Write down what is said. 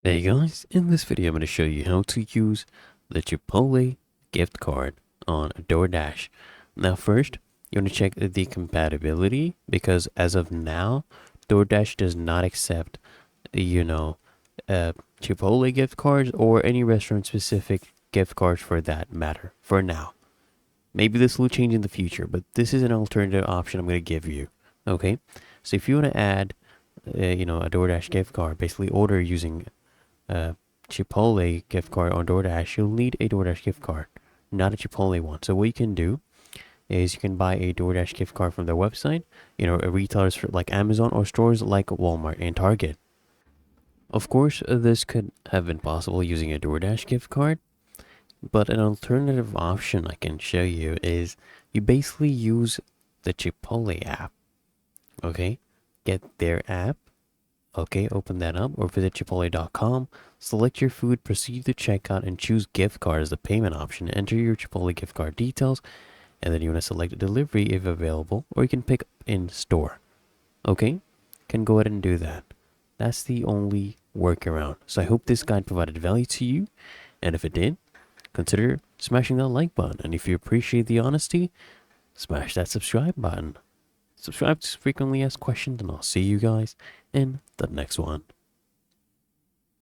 Hey guys, in this video I'm going to show you how to use the Chipotle gift card on Doordash. Now first, you want to check the compatibility because as of now, Doordash does not accept, you know, Chipotle gift cards or any restaurant specific gift cards for that matter for now. Maybe this will change in the future, but this is an alternative option I'm going to give you. Okay, so if you want to add, a Doordash gift card, basically order using uh, Chipotle gift card on Doordash, you'll need a Doordash gift card, not a Chipotle one. So what you can do is you can buy a Doordash gift card from their website, retailers like Amazon or stores like Walmart and Target. Of course, this could have been possible using a Doordash gift card, but an alternative option I can show you is you basically use the Chipotle app. Okay, get their app. Okay, open that up or visit chipotle.com. Select your food, proceed to checkout, and choose gift card as the payment option. Enter your Chipotle gift card details, and then you want to select delivery if available, or you can pick up in store. Okay, can go ahead and do that. That's the only workaround. So I hope this guide provided value to you, and if it did, consider smashing that like button. And if you appreciate the honesty, smash that subscribe button. Subscribe to frequently asked questions, and I'll see you guys in the next one.